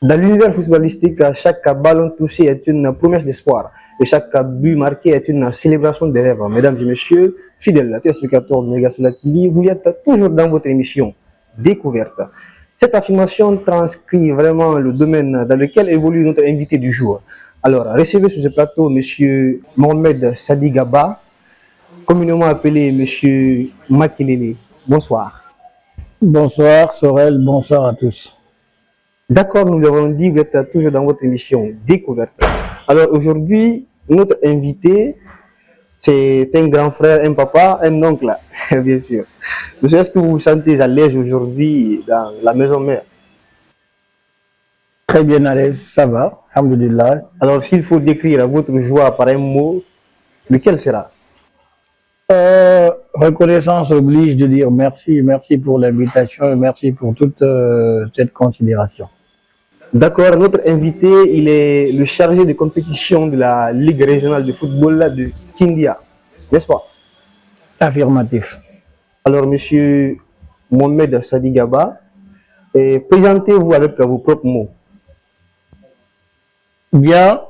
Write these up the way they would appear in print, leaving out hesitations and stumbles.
Dans l'univers footballistique, chaque ballon touché est une promesse d'espoir et chaque but marqué est une célébration de rêve. Mesdames et messieurs, fidèles téléspectateurs de Megasola TV, vous êtes toujours dans votre émission Découverte. Cette affirmation transcrit vraiment le domaine dans lequel évolue notre invité du jour. Alors, recevez sur ce plateau M. Mohamed Sadi Gaba, communément appelé M. Makelele. Bonsoir. Bonsoir Sorel, bonsoir à tous. D'accord, nous l'avons dit, vous êtes toujours dans votre émission Découverte. Alors aujourd'hui, notre invité, c'est un grand frère, un papa, un oncle, bien sûr. Monsieur, est-ce que vous vous sentez à l'aise aujourd'hui dans la maison mère? Très bien à l'aise, ça va, alhamdoulilah. Alors s'il faut décrire votre joie par un mot, lequel sera? Reconnaissance oblige de dire merci, merci pour l'invitation et merci pour toute cette considération. D'accord, notre invité, il est le chargé de compétition de la Ligue régionale de football de Kindia, n'est-ce pas? Affirmatif. Alors, monsieur Mohamed Sadi Gaba, présentez-vous avec vos propres mots. Bien,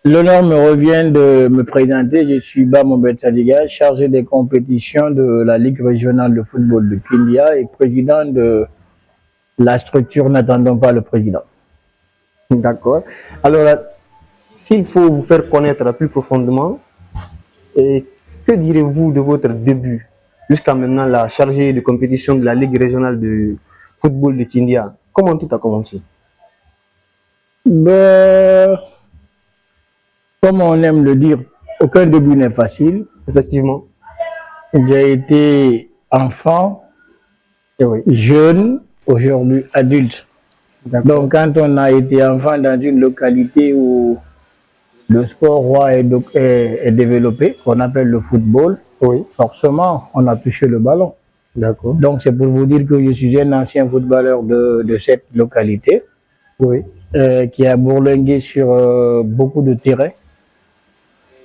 l'honneur me revient de me présenter. Je suis Mohamed Sadiga, chargé des compétitions de la Ligue régionale de football de Kindia et président de la structure N'attendons pas le président. D'accord. Alors, s'il faut vous faire connaître plus profondément, que direz-vous de votre début jusqu'à maintenant, la chargée de compétition de la Ligue régionale de football de Kindia? Comment tout a commencé? Ben, comme on aime le dire, aucun début n'est facile. Effectivement. J'ai été enfant, jeune, aujourd'hui adulte. Donc quand on a été enfant dans une localité où le sport roi est développé, qu'on appelle le football, forcément on a touché le ballon. D'accord. Donc c'est pour vous dire que je suis un ancien footballeur de cette localité, qui a bourlingué sur beaucoup de terrains.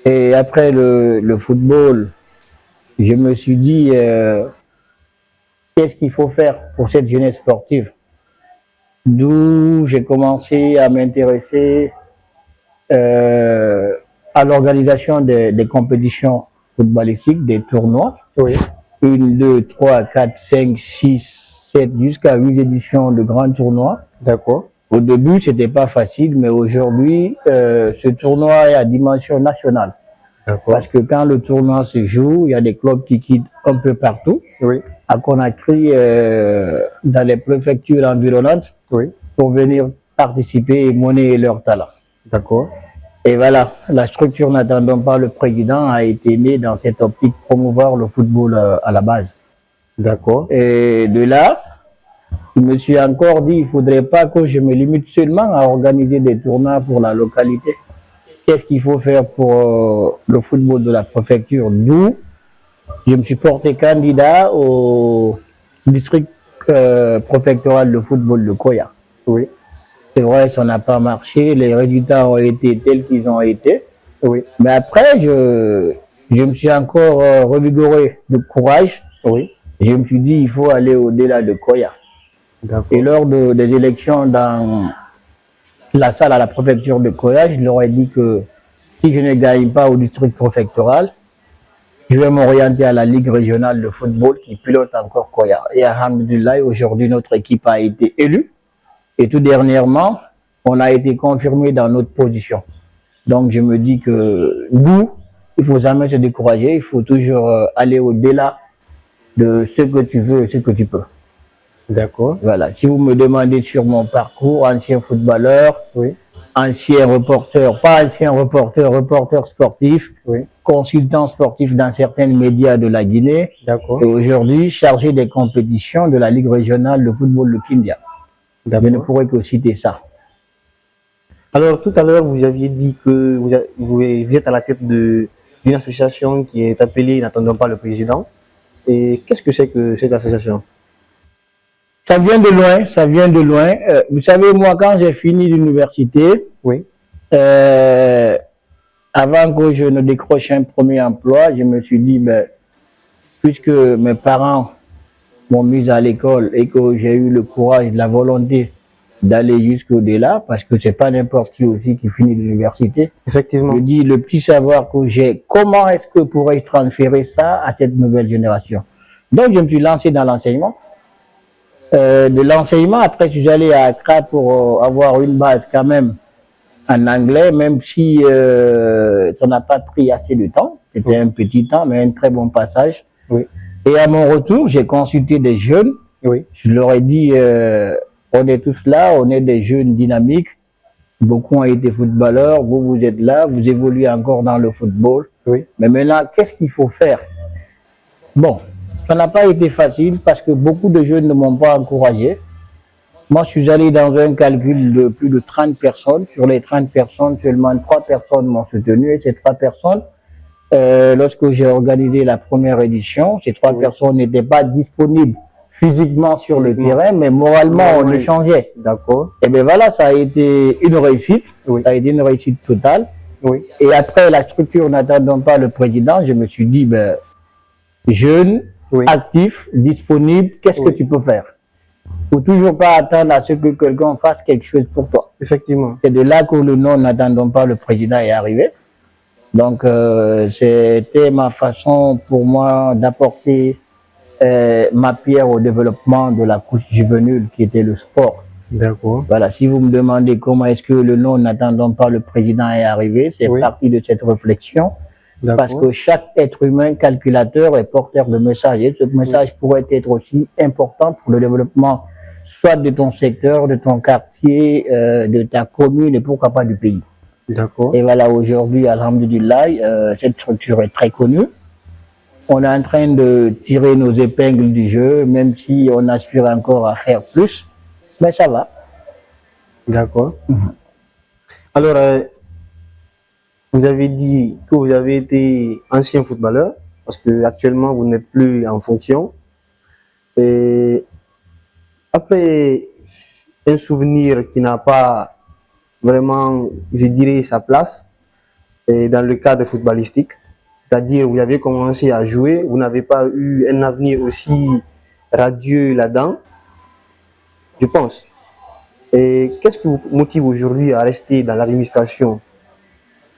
Et après le football, je me suis dit, qu'est-ce qu'il faut faire pour cette jeunesse sportive? D'où j'ai commencé à m'intéresser à l'organisation des compétitions footballistiques, des tournois. 1, 2, 3, 4, 5, 6, 7, jusqu'à 8 éditions de grands tournois. D'accord. Au début, c'était pas facile, mais aujourd'hui, ce tournoi est à dimension nationale. Parce que quand le tournoi se joue, il y a des clubs qui quittent un peu partout. À Conakry, dans les préfectures environnantes, pour venir participer et monnayer leur talent. D'accord. Et voilà, la structure N'attendons pas le président a été née dans cette optique promouvoir le football à la base. D'accord. Et de là, je me suis encore dit, il ne faudrait pas que je me limite seulement à organiser des tournois pour la localité. Qu'est-ce qu'il faut faire pour le football de la préfecture? D'où je me suis porté candidat au district préfectoral de football de Koya. C'est vrai, ça n'a pas marché, les résultats ont été tels qu'ils ont été. Mais après, je me suis encore revigoré de courage. Je me suis dit, il faut aller au-delà de Koya. Et lors des élections dans la salle à la préfecture de Koya, je leur ai dit que si je ne gagne pas au district préfectoral, je vais m'orienter à la Ligue régionale de football qui pilote encore Koya. Et alhamdoulilah, aujourd'hui, notre équipe a été élue. Et tout dernièrement, on a été confirmé dans notre position. Donc je me dis que nous, il ne faut jamais se décourager, il faut toujours aller au-delà de ce que tu veux et ce que tu peux. D'accord. Voilà. Si vous me demandez sur mon parcours, ancien footballeur, ancien reporter, pas ancien reporter, reporter sportif, consultant sportif dans certains médias de la Guinée, et aujourd'hui chargé des compétitions de la Ligue régionale de football de Kindia. Je ne pourrais que citer ça. Alors tout à l'heure, vous aviez dit que vous êtes à la tête d'une association qui est appelée N'attendons pas le président. Et qu'est-ce que c'est que cette association? Ça vient de loin, ça vient de loin. Vous savez, moi, quand j'ai fini l'université, avant que je ne décroche un premier emploi, je me suis dit, ben, puisque mes parents m'ont mis à l'école et que j'ai eu le courage, la volonté d'aller jusqu'au-delà, parce que c'est pas n'importe qui aussi qui finit l'université. Effectivement. Je dis le petit savoir que j'ai, comment est-ce que pourrais-je transférer ça à cette nouvelle génération? Donc je me suis lancé dans l'enseignement. De l'enseignement, après je suis allé à Accra pour avoir une base quand même en anglais, même si ça n'a pas pris assez de temps. C'était un petit temps, mais un très bon passage. Oui. Et à mon retour, j'ai consulté des jeunes. Oui. Je leur ai dit, on est tous là, on est des jeunes dynamiques. Beaucoup ont été footballeurs, vous êtes là, vous évoluez encore dans le football. Oui. Mais maintenant, qu'est-ce qu'il faut faire? Bon, ça n'a pas été facile parce que beaucoup de jeunes ne m'ont pas encouragé. Moi, je suis allé dans un calcul de plus de 30 personnes. Sur les 30 personnes, seulement 3 personnes m'ont soutenu. Et ces 3 personnes, lorsque j'ai organisé la première édition, ces 3 personnes n'étaient pas disponibles physiquement sur le terrain, mais moralement, on échangeait. D'accord. Et bien voilà, ça a été une réussite. Oui. Ça a été une réussite totale. Oui. Et après la structure n'attendant pas le président, je me suis dit, ben, jeune, actif, disponible, qu'est-ce que tu peux faire? Il ne faut toujours pas attendre à ce que quelqu'un fasse quelque chose pour toi. Effectivement. C'est de là que le nom n'attendant pas le président est arrivé. Donc, c'était ma façon pour moi d'apporter ma pierre au développement de la couche juvénile qui était le sport. D'accord. Voilà, si vous me demandez comment est-ce que le nom n'attendant pas le président est arrivé, c'est partie de cette réflexion. Parce que chaque être humain calculateur est porteur de messages. Et ce message pourrait être aussi important pour le développement soit de ton secteur, de ton quartier, de ta commune et pourquoi pas du pays. D'accord. Et voilà, aujourd'hui, alhamdoulilah, cette structure est très connue. On est en train de tirer nos épingles du jeu, même si on aspire encore à faire plus, mais ça va. D'accord. Alors, vous avez dit que vous avez été ancien footballeur, parce que actuellement vous n'êtes plus en fonction. Et après un souvenir qui n'a pas vraiment, je dirais, sa place dans le cadre footballistique, c'est-à-dire vous avez commencé à jouer, vous n'avez pas eu un avenir aussi radieux là-dedans, je pense. Et qu'est-ce qui vous motive aujourd'hui à rester dans l'administration,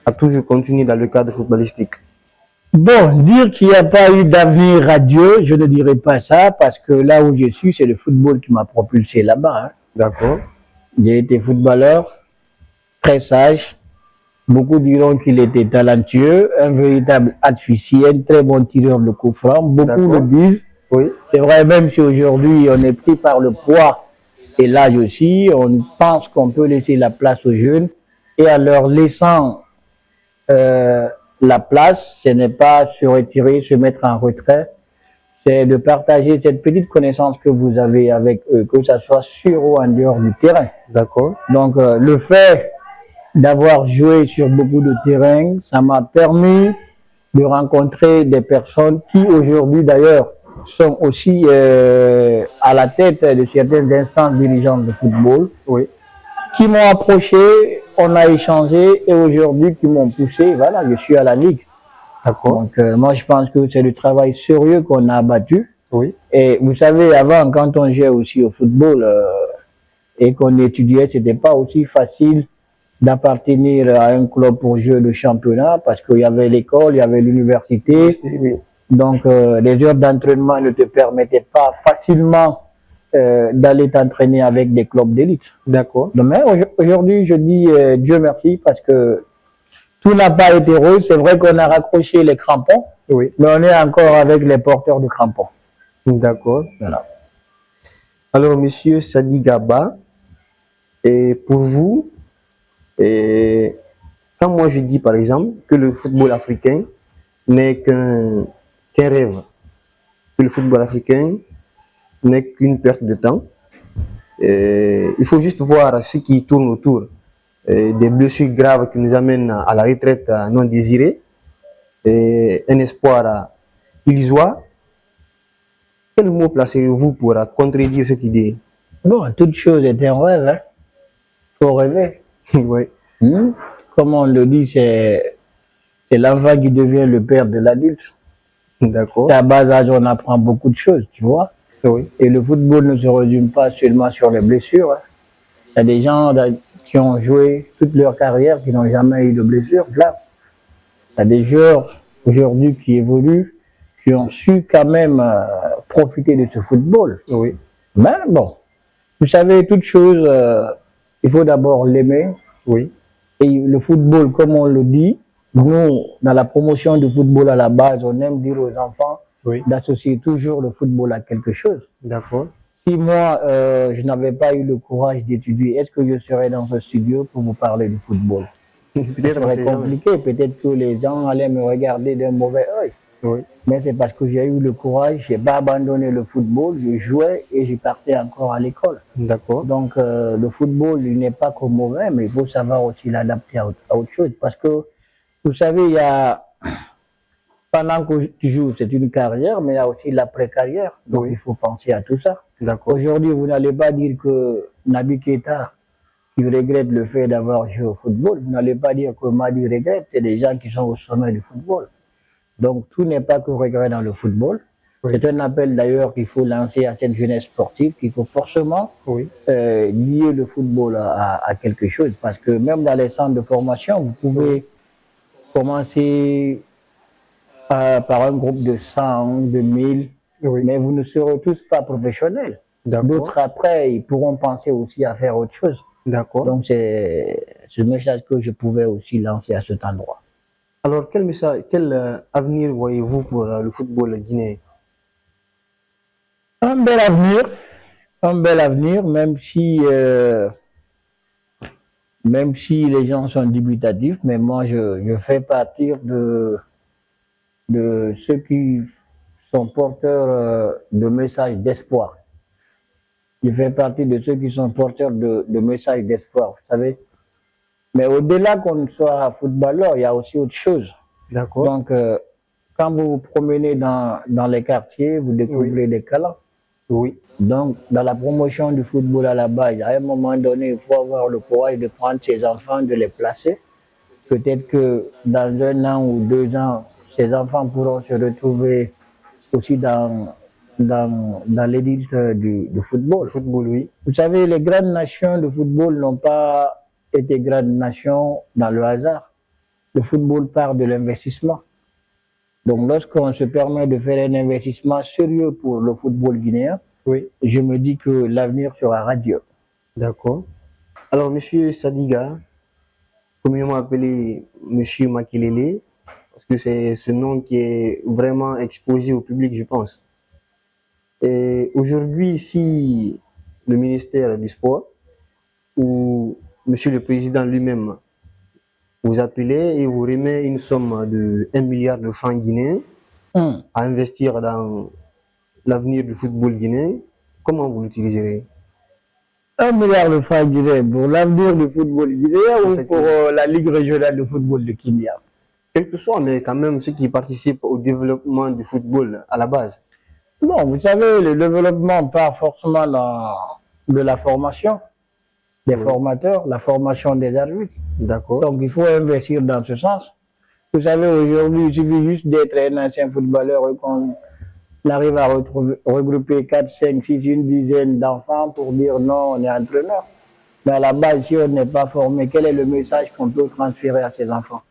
à toujours continuer dans le cadre footballistique? Bon, dire qu'il n'y a pas eu d'avenir radieux, je ne dirais pas ça, parce que là où je suis, c'est le football qui m'a propulsé là-bas. Hein. D'accord. J'ai été footballeur, très sage. Beaucoup diront qu'il était talentueux, un véritable artificier, un très bon tireur de coups francs. Beaucoup le disent. Oui. C'est vrai, même si aujourd'hui on est pris par le poids et l'âge aussi, on pense qu'on peut laisser la place aux jeunes. Et en leur laissant la place, ce n'est pas se retirer, se mettre en retrait. C'est de partager cette petite connaissance que vous avez avec eux, que ça soit sur ou en dehors du terrain. D'accord. Donc le fait d'avoir joué sur beaucoup de terrains, ça m'a permis de rencontrer des personnes qui aujourd'hui d'ailleurs sont aussi à la tête de certaines instances dirigeantes de football, qui m'ont approché, on a échangé et aujourd'hui qui m'ont poussé, voilà, je suis à la Ligue. D'accord. Donc moi je pense que c'est le travail sérieux qu'on a abattu. Oui. Et vous savez, avant quand on jouait aussi au football et qu'on étudiait, c'était pas aussi facile d'appartenir à un club pour jouer le championnat parce qu'il y avait l'école, il y avait l'université. Oui. Donc, les heures d'entraînement ne te permettaient pas facilement d'aller t'entraîner avec des clubs d'élite. D'accord. Mais aujourd'hui, je dis Dieu merci parce que tout n'a pas été rose. C'est vrai qu'on a raccroché les crampons, mais on est encore avec les porteurs de crampons. D'accord. Voilà. Alors, monsieur Sadi Gaba, et pour vous, quand moi je dis par exemple que le football africain n'est qu'un rêve, que le football africain n'est qu'une perte de temps, il faut juste voir ce qui tourne autour, des blessures graves qui nous amènent à la retraite non désirée, et un espoir illusoire. Quel mot placez-vous pour contredire cette idée? Bon, toute chose est un rêve, hein. Faut rêver. Oui. Comme on le dit, c'est l'enfant qui devient le père de l'adulte. D'accord. À bas âge, on apprend beaucoup de choses, tu vois. Oui. Et le football ne se résume pas seulement sur les blessures. Hein. Il y a des gens qui ont joué toute leur carrière qui n'ont jamais eu de blessure grave. Il y a des joueurs aujourd'hui qui évoluent, qui ont su quand même profiter de ce football. Oui. Mais bon, vous savez, toute chose, il faut d'abord l'aimer. Oui. Et le football, comme on le dit, nous, dans la promotion du football à la base, on aime dire aux enfants d'associer toujours le football à quelque chose. D'accord. Si moi, je n'avais pas eu le courage d'étudier, est-ce que je serais dans ce studio pour vous parler du football? Ce serait compliqué. Peut-être que les gens allaient me regarder d'un mauvais œil. Oui. Mais c'est parce que j'ai eu le courage, je n'ai pas abandonné le football, je jouais et je partais encore à l'école. D'accord. Donc le football, il n'est pas que mauvais, mais il faut savoir aussi l'adapter à autre chose. Parce que, vous savez, il y a, pendant que tu joues, c'est une carrière, mais il y a aussi l'après-carrière. Donc il faut penser à tout ça. Aujourd'hui, vous n'allez pas dire que Naby Keita, qui regrette le fait d'avoir joué au football, vous n'allez pas dire que Madi regrette, c'est des gens qui sont au sommet du football. Donc tout n'est pas que regret dans le football. C'est un appel d'ailleurs qu'il faut lancer à cette jeunesse sportive, qu'il faut forcément lier le football à quelque chose. Parce que même dans les centres de formation, vous pouvez commencer par un groupe de 100, de 1000, mais vous ne serez tous pas professionnels. D'autres après, ils pourront penser aussi à faire autre chose. Donc c'est ce message que je pouvais aussi lancer à cet endroit. Alors quel avenir voyez-vous pour le football guinéen? Un bel avenir, même si les gens sont dubitatifs, mais moi je fais partie de ceux qui sont porteurs de messages d'espoir. Je fais partie de ceux qui sont porteurs de messages d'espoir, vous savez. Mais au-delà qu'on soit footballeur, il y a aussi autre chose. Donc, quand vous vous promenez dans les quartiers, vous découvrez des talents. Donc, dans la promotion du football à la base, à un moment donné, il faut avoir le courage de prendre ses enfants, de les placer. Peut-être que dans 1 an ou 2 ans, ces enfants pourront se retrouver aussi dans l'élite du football. Vous savez, les grandes nations de football n'ont pas été grandes nations dans le hasard. Le football part de l'investissement. Donc, lorsqu'on se permet de faire un investissement sérieux pour le football guinéen, je me dis que l'avenir sera radieux. D'accord. Alors, Monsieur Sadiga, communément appelé Monsieur Makelele, parce que c'est ce nom qui est vraiment exposé au public, je pense. Et aujourd'hui, si le ministère du Sport ou Monsieur le Président lui-même vous appelez et vous remet une somme de 1 milliard de francs guinéens à investir dans l'avenir du football guinéen, comment vous l'utiliserez? 1 milliard de francs guinéens pour l'avenir du football guinéen ou pour la Ligue régionale de football de Kindia? Quel que soit, mais quand même ceux qui participent au développement du football à la base. Bon, vous savez, le développement part forcément de la formation des formateurs, la formation des arbitres. Donc il faut investir dans ce sens. Vous savez, aujourd'hui, il suffit juste d'être un ancien footballeur et qu'on arrive à regrouper 4, 5, 6, une dizaine d'enfants pour dire non, on est entraîneur. Mais à la base, si on n'est pas formé, quel est le message qu'on peut transférer à ces enfants?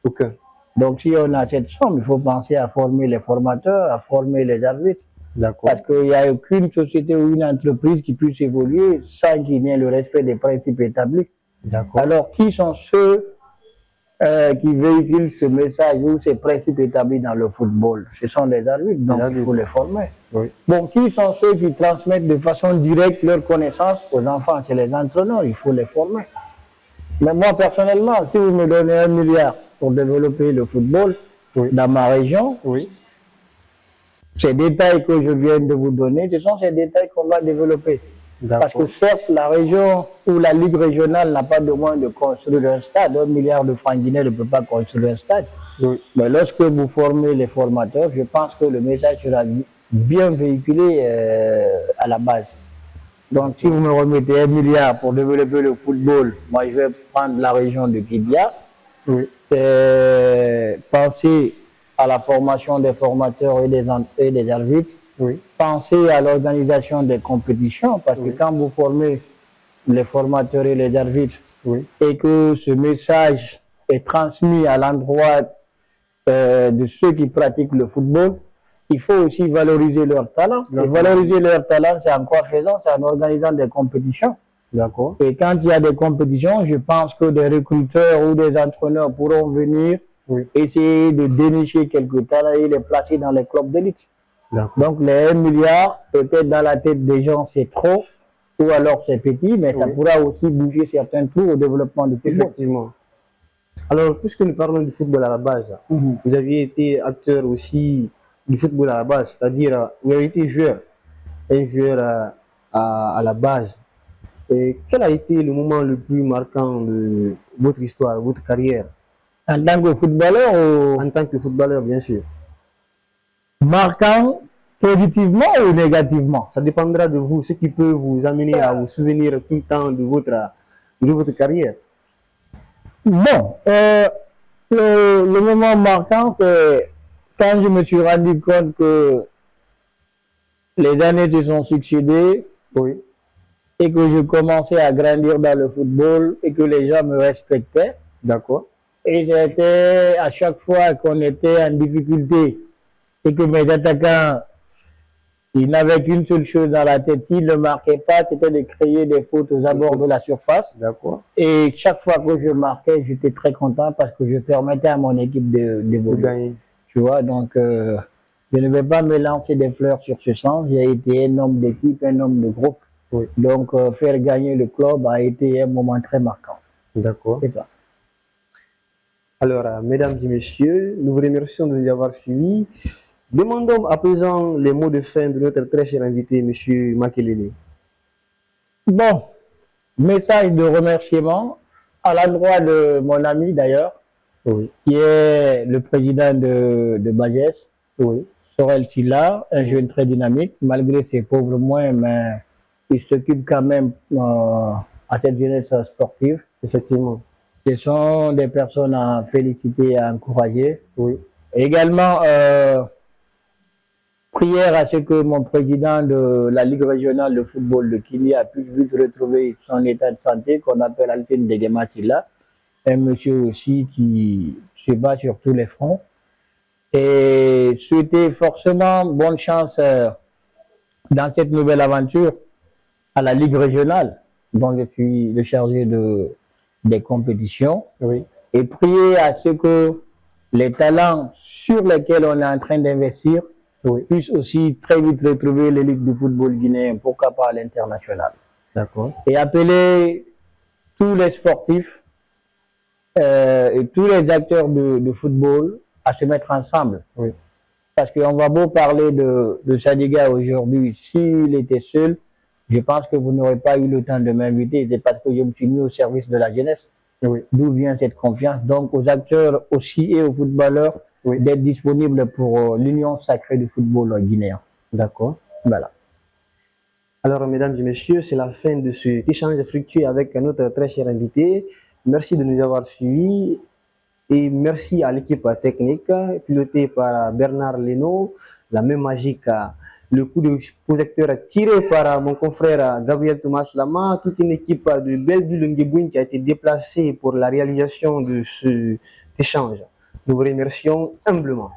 Donc si on a cette somme, il faut penser à former les formateurs, à former les arbitres. Parce qu'il n'y a aucune société ou une entreprise qui puisse évoluer sans qu'il y ait le respect des principes établis. Alors, qui sont ceux qui véhiculent ce message ou ces principes établis dans le football? Ce sont les arbitres, donc il faut les former. Bon, qui sont ceux qui transmettent de façon directe leurs connaissances aux enfants? C'est les entraîneurs, il faut les former. Mais moi, personnellement, si vous me donnez 1 milliard pour développer le football dans ma région, ces détails que je viens de vous donner, ce sont ces détails qu'on va développer. Parce que certes, la région ou la Ligue régionale n'a pas de moyens de construire un stade. 1 milliard de francs guinéens ne peut pas construire un stade. Mais lorsque vous formez les formateurs, je pense que le message sera bien véhiculé à la base. Donc si vous me remettez 1 milliard pour développer le football, moi je vais prendre la région de Kidia, penser à la formation des formateurs et des arbitres, penser à l'organisation des compétitions, parce que quand vous formez les formateurs et les arbitres, Oui. et que ce message est transmis à l'endroit de ceux qui pratiquent le football, il faut aussi valoriser leur talent. Et valoriser leur talent, c'est en quoi faisant? C'est en organisant des compétitions. D'accord. Et quand il y a des compétitions, je pense que des recruteurs ou des entraîneurs pourront venir essayer de dénicher quelques talents et les placer dans les clubs d'élite. Donc les 1 milliard, peut-être dans la tête des gens, c'est trop, ou alors c'est petit, mais ça pourra aussi bouger certains trous au développement du football. Effectivement. Alors, puisque nous parlons du football à la base, vous aviez été acteur aussi du football à la base, c'est-à-dire vous avez été joueur, un joueur à la base. Et quel a été le moment le plus marquant de votre histoire, votre carrière? En tant que footballeur ou... En tant que footballeur, bien sûr. Marquant positivement ou négativement? Ça dépendra de vous, ce qui peut vous amener à vous souvenir tout le temps de votre carrière. Bon, le moment marquant, c'est quand je me suis rendu compte que les années se sont succédées et que je commençais à grandir dans le football et que les gens me respectaient. D'accord. Et j'étais, à chaque fois qu'on était en difficulté et que mes attaquants, ils n'avaient qu'une seule chose dans la tête, s'ils ne marquaient pas, c'était de créer des fautes aux abords de la surface. D'accord. Et chaque fois que je marquais, j'étais très content parce que je permettais à mon équipe de gagner. Tu vois, donc je ne vais pas me lancer des fleurs sur ce sens. J'ai été un homme d'équipe, un homme de groupe. Donc faire gagner le club a été un moment très marquant. D'accord. C'est ça. Alors, mesdames et messieurs, nous vous remercions de nous avoir suivis. Demandons à présent les mots de fin de notre très cher invité, M. Makelele. Bon, message de remerciement à l'endroit de mon ami d'ailleurs, qui est le président de Bagès, Sorel Tilla, un jeune très dynamique, malgré ses pauvres moyens, mais il s'occupe quand même à cette jeunesse sportive. Effectivement. Ce sont des personnes à féliciter et à encourager. Également, prière à ce que mon président de la Ligue régionale de football de Kilia puisse vite retrouver son état de santé, qu'on appelle Altine Degematilla, un monsieur aussi qui se bat sur tous les fronts. Et souhaiter forcément bonne chance dans cette nouvelle aventure à la Ligue régionale, dont je suis le chargé des compétitions. Et prier à ce que les talents sur lesquels on est en train d'investir puissent aussi très vite retrouver l'élite du football guinéen, pourquoi pas à l'international. D'accord. Et appeler tous les sportifs et tous les acteurs de football à se mettre ensemble. Parce qu'on va beau parler de Sadiga aujourd'hui, s'il était seul, je pense que vous n'aurez pas eu le temps de m'inviter, c'est parce que je me suis mis au service de la jeunesse. D'où vient cette confiance? Donc aux acteurs aussi et aux footballeurs d'être disponibles pour l'union sacrée du football guinéen. D'accord. Voilà. Alors mesdames et messieurs, c'est la fin de cet échange fructueux avec notre très cher invité. Merci de nous avoir suivis et merci à l'équipe technique pilotée par Bernard Leno, la main magique, le coup de projecteur tiré par mon confrère Gabriel Thomas Lama, toute une équipe de Belleville-Nguébouin qui a été déplacée pour la réalisation de cet échange. Nous vous remercions humblement.